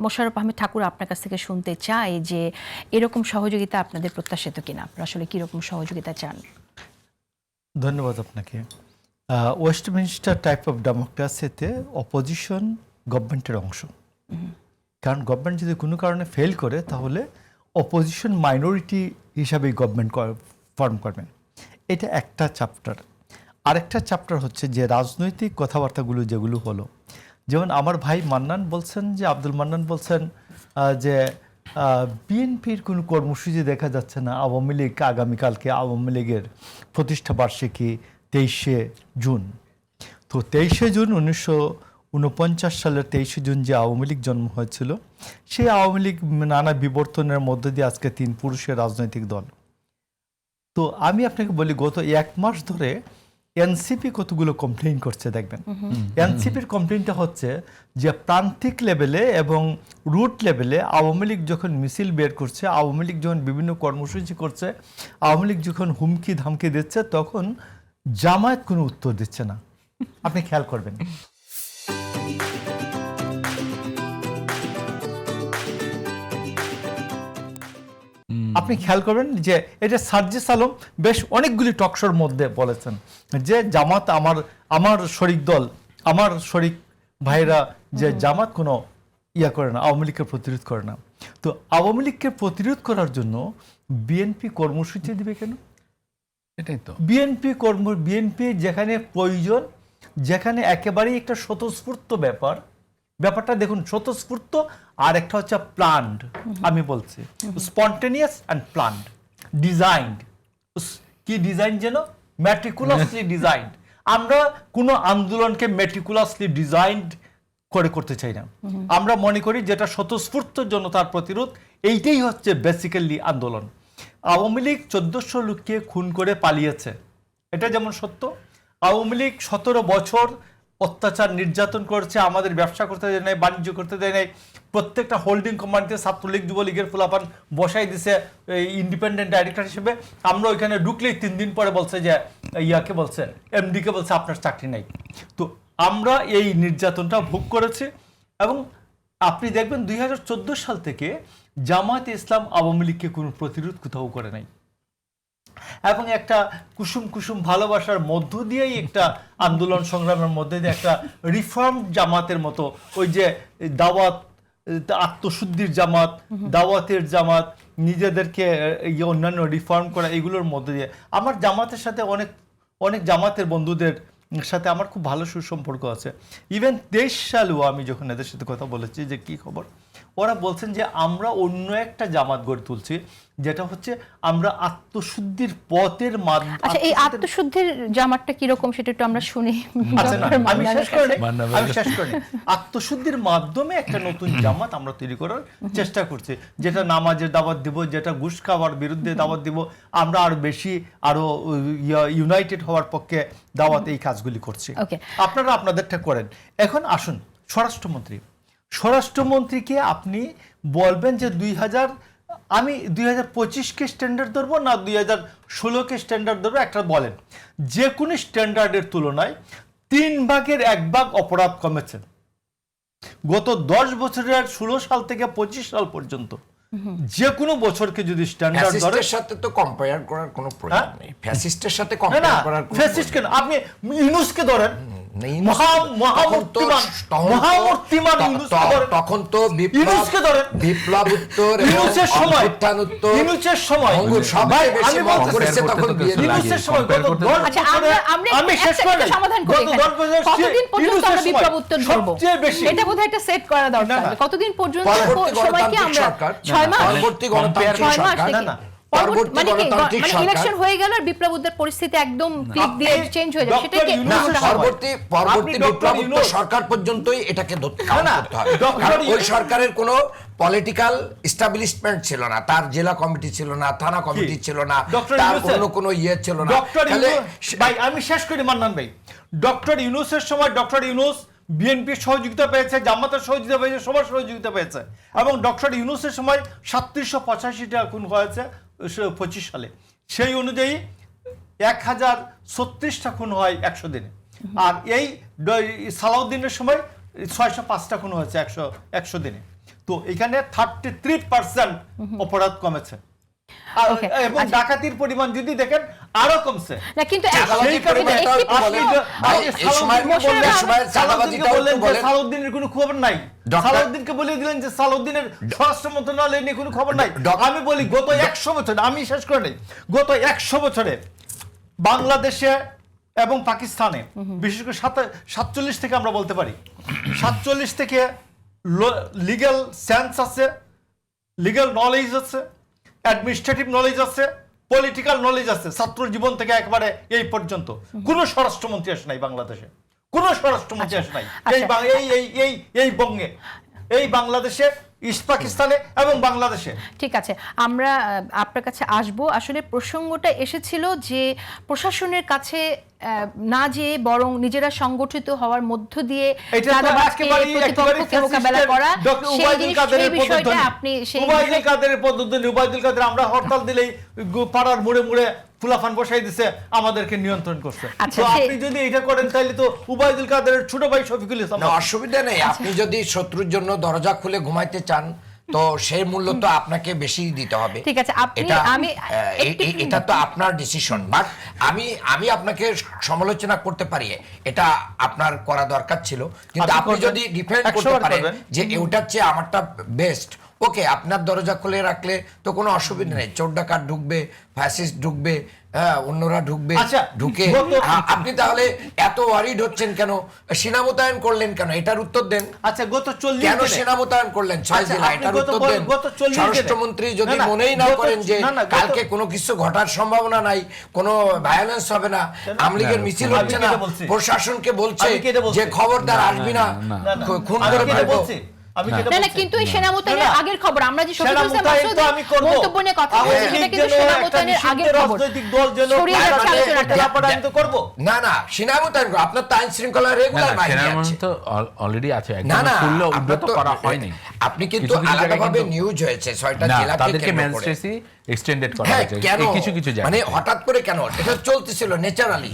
মোশাররফ আহমেদ ঠাকুর আপনার কাছ থেকে শুনতে চাই যে এরকম সহযোগিতা আপনাদের প্রত্যাশিত কিনা, আপনারা আসলে কিরকম সহযোগিতা চান? ধন্যবাদ আপনাকে। ওয়েস্টমিনস্টার টাইপ অফ ডেমোক্রেসিতে অপোজিশন গভর্নমেন্টের অংশ, কারণ গভর্নমেন্ট যদি কোনো কারণে ফেল করে তাহলে অপোজিশন মাইনরিটি হিসাবে গভর্নমেন্ট ফর্ম করবেন। এটা একটা চ্যাপ্টার। আরেকটা চ্যাপ্টার হচ্ছে যে রাজনৈতিক কথাবার্তাগুলো যেগুলো হলো, যেমন আমার ভাই মান্নান বলছেন, যে আব্দুল মান্নান বলছেন যে বিএনপির কোনো কর্মসূচি দেখা যাচ্ছে না। আওয়ামী লীগ আগামীকালকে আওয়ামী লীগের প্রতিষ্ঠা বার্ষিকী 23শে জুন। তো 23শে জুন 1949 সালের 23শে জুন যে আওয়ামী লীগ জন্ম হয়েছিল, সেই আওয়ামী লীগ নানা বিবর্তনের মধ্য দিয়ে আজকে 3 পুরুষের রাজনৈতিক দল। তো আমি আপনাকে বলি, গত 1 মাস ধরে এনসিপি কতগুলো কমপ্লেইন করছে দেখবেন। এনসিপির কমপ্লেইনটা হচ্ছে যে প্রান্তিক লেভেলে এবং রুট লেভেলে আওয়ামী লীগ যখন মিছিল বের করছে, আওয়ামী লীগ যখন বিভিন্ন কর্মসূচি করছে, আওয়ামী লীগ যখন হুমকি ধামকি দিচ্ছে, তখন জামায়াত কোনো উত্তর দিচ্ছে না। আপনি খেয়াল করবেন। আপনি খেয়াল করবেন যে এটা সার্জিস আলম বেশ অনেকগুলি টকশোর মধ্যে বলেছেন যে জামাত আমার শরিক দল, আমার শরিক ভাইরা, যে জামাত কোনো ইয়া করে না, আওয়ামী লীগকে প্রতিরোধ করে না। তো আওয়ামী লীগকে প্রতিরোধ করার জন্য বিএনপি কর্মসূচি দিবে কেন? এটাই তো বিএনপি যেখানে প্রয়োজন, যেখানে একেবারেই একটা স্বতঃস্ফূর্ত ব্যাপারটা দেখুন, স্বতঃস্ফূর্ত আর একটা হচ্ছে প্ল্যান্ড। আমি বলছি স্পন্টেনিয়াস অ্যান্ড প্ল্যান্ড, ডিজাইনড। কি ডিজাইন যেন? Meticulously designed. আমরা কোনো আন্দোলনকে ম্যাটিকুলাসলি ডিজাইনড করতে চাই না। আমরা মনে করি যেটা স্বতঃস্ফূর্ত জনতার প্রতিরোধ, এইটাই হচ্ছে বেসিক্যালি আন্দোলন। আওয়ামী লীগ 1400 লোককে খুন করে পালিয়েছে, এটা যেমন সত্য। আওয়ামী লীগ 17 বছর অত্যাচার নির্যাতন করছে, আমাদের ব্যবসা করতে দেয় নাই, বাণিজ্য করতে দেয় নাই। প্রত্যেকটা হোল্ডিং কোম্পানিতে ছাত্রলীগ যুবলীগের ফুলাপান বসাই দিছে ইন্ডিপেন্ডেন্ট ডাইরেক্টর হিসেবে। আমরা ওইখানে ঢুকলেই 3 দিন পরে বলছে যে ইয়াকে বলছে, এমডিকে বলছে আপনার চাকরি নাই। তো আমরা এই নির্যাতনটা ভোগ করেছি। এবং আপনি দেখবেন 2014 সাল থেকে জামায়াতে ইসলাম আওয়ামী লীগকে কোনো প্রতিরোধ কোথাও করে নাই, এবং একটা কুসুম কুসুম ভালোবাসার মধ্য দিয়েই একটা আন্দোলন সংগ্রামের মধ্যে দিয়ে একটা রিফর্ম জামাতের মতো, ওই যে দাওয়াত, আত্মশুদ্ধির জামাত, দাওয়াতের জামাত, নিজেদেরকে অন্যান্য রিফর্ম করা, এগুলোর মধ্যে দিয়ে আমার জামাতের সাথে অনেক জামাতের বন্ধুদের সাথে আমার খুব ভালো সুসম্পর্ক আছে। ইভেন 23 সালেও আমি যখন এদের সাথে কথা বলেছি যে কি খবর, ওরা বলছেন যে আমরা অন্য একটা জামাত গড়ে তুলছি, যেটা হচ্ছে আমরা আত্মশুদ্ধির পথের মাধ্যমে। আচ্ছা, এই আত্মশুদ্ধির জামাতটা কিরকম সেটা একটু আমরা শুনি। আমি শেষ করি। আত্মশুদ্ধির মাধ্যমে একটা নতুন জামাত আমরা তৈরি করার চেষ্টা করছি, যেটা নামাজের দাওয়াত দিব, যেটা ঘুষ খাওয়ার বিরুদ্ধে দাওয়াত দিব। আমরা আরো ইউনাইটেড হওয়ার পক্ষে দাওয়াত, এই কাজগুলি করছি। আপনারা আপনাদেরটা করেন। এখন আসুন স্বরাষ্ট্রমন্ত্রীকে আপনি বলবেন যে 2025কে স্ট্যান্ডার্ড ধরবো না 2016কে স্ট্যান্ডার্ড ধরবো, একটা বলেন। যে কোনো স্ট্যান্ডার্ডের তুলনায় 3 ভাগের 1 ভাগ অপরাধ কমেছে গত 10 বছরের 16 সাল থেকে 25 সাল পর্যন্ত। যে কোনো বছরকে যদি স্ট্যান্ডার্ড ধরে, ফ্যাসিস্টের সাথে তো কম্পেয়ার করার কোনো প্রয়োজন নেই। ফ্যাসিস্টের সাথে কম্পেয়ার করার কোনো ফ্যাসিস্ট কেন? আপনি ইউনূসকে ধরেন, মহামূর্তিমান তখন তো বিপ্লবোত্তর ইউনূসের সময় আমি শেষ করে সমাধান করি। কতদিন পর্যন্ত আমরা বিপ্লবোত্তর ধরবো, এটা বোধহয় একটা সেট করা দরকার। কতদিন পর্যন্ত সময় কি আমরা 6 মাস? পরবর্তী গণতান্ত্রিক সরকার, না মানে ইলেকশন হয়ে গেল আর বিপ্লবোত্তর পরিস্থিতি একদম ক্লিক দিয়ে চেঞ্জ হয়ে যাবে, সেটা কি? পরবর্তী বিপ্লবোত্তর সরকার পর্যন্তই এটাকে করতে হবে। কারণ ওই সরকারের কোনো পলিটিক্যাল এস্টাবলিশমেন্ট ছিল না, তার জেলা কমিটি ছিল না, থানা কমিটি ছিল না, তার কোনো ইয়ে ছিল না। ভাই আমি শেষ করি মান্নান ভাই, ডক্টর ইউনূসের সময় ডক্টর ইউনূস বিএনপির সহযোগিতা পেয়েছে, জামাতের সহযোগিতা পেয়েছে, সবার সহযোগিতা পেয়েছে। এবং ডক্টর ইউনূসের সময় 3785টা খুন হয়েছে 25 সালে, সেই অনুযায়ী 1036টা খুন হয় 100 দিনে। আর এই সালাউদ্দিনের সময় 605টা খুন হয়েছে 100 দিনে। তো এখানে 33% অপরাধ কমেছে এবং ডাকাতির পরিমাণ যদি দেখেন আরো কমছে না কিন্তু সালাউদ্দিনের কোনো খবর নাই সালাউদ্দিনকে বলে দিলেন যে সালাউদ্দিনের স্বরাষ্ট্র মন্ত্রণালয় নিয়ে কোনো খবর নাই আমি বলি গত 100 বছরে আমি শেষ করে নেই গত 100 বছরে বাংলাদেশে এবং পাকিস্তানে বিশেষ করে 47 থেকে আমরা বলতে পারি 47 থেকে লিগ্যাল সেন্স আছে লিগ্যাল নলেজ আছে অ্যাডমিনিস্ট্রেটিভ নলেজ আছে পলিটিক্যাল নলেজ আছে ছাত্র জীবন থেকে একবারে এই পর্যন্ত কোন স্বরাষ্ট্রমন্ত্রী আসে নাই বাংলাদেশে কোন স্বরাষ্ট্রমন্ত্রী আসে নাই এই বঙ্গে এই বাংলাদেশে ইস্ট পাকিস্তানে এবং বাংলাদেশে ঠিক আছে আমরা আপনার কাছে আসব আসলে প্রসঙ্গটা এসেছিল যে প্রশাসনের কাছে না যে বরং নিজেরা সংগঠিত হওয়ার মধ্য দিয়ে মোকাবেলা করা সেই বিষয়টা আপনি উবাইদুল কাদের আমরা হরতাল দিলেই পাড়ার মুড়ে মুড়ে ফুলাফান বসাই দিছে আমাদেরকে নিয়ন্ত্রণ করছে তো আপনি যদি এটা করেন তাহলে তো উবাইদুল কাদেরের ছোট ভাই শফিকুল ইসলাম অসুবিধা নেই আপনি যদি শত্রুর জন্য দরজা খুলে ঘুমাইতে চান তো সেই মূল্য তো আপনাকে বেশি দিতে হবে ঠিক আছে এটা তো আপনার ডিসিশন বাট আমি আপনাকে সমালোচনা করতে পারি এটা আপনার করা দরকার ছিল কিন্তু আপনি যদি ডিফেন্ড করতে পারেন যে এটার চেয়ে আমারটা বেস্ট ওকে আপনার দরজা খুলে রাখলে তো কোনো অসুবিধা নেই চোর ডাকাত ঢুকবে ফ্যাসিস্ট ঢুকবে অন্যরা ঢুকবে ঢুকে আপনি তাহলে এত ওয়ারিড হচ্ছেন কেন সেনা মোতায়েন করলেন কেন এটার উত্তর দেন আচ্ছা গত 40 কেন সেনা মোতায়েন করলেন 6 জেলা এটার উত্তর দেন স্বরাষ্ট্রমন্ত্রী যদি মনেই না করেন যে কালকে কোনো কিছু ঘটার সম্ভাবনা নাই কোনো ভায়োলেন্স হবে না আমলিগের মিছিল হচ্ছে না প্রশাসনকে বলছে যে খবরদার আসবি না খুন করে ফেলবো কিন্তু এই সেনা মোতায়েনের আগের খবর আমরা যে শফিকুল ইসলাম মাসুদ মন্তব্য নিয়ে কথা বলছি সেটা কিন্তু সেনা মোতায়েনের আগের খবর রাজনৈতিক দল যেন আলোচনা করব না সেনা মোতায়েন আপনার তো আইন শৃঙ্খলা রেগুলার বাহিনী আছে সেনা তো অলরেডি আছে একদম ফুল উদ্যত করা হয়নি আপনি কিন্তু আলাদাভাবে নিউজ হয়েছে 6টা জেলাতে তাদেরকে ম্যাজিস্ট্রেসি এক্সটেন্ডেড করা হয়েছে কিছু জায়গা মানে হঠাৎ করে কেন এটা চলতেছিল ন্যাচারালি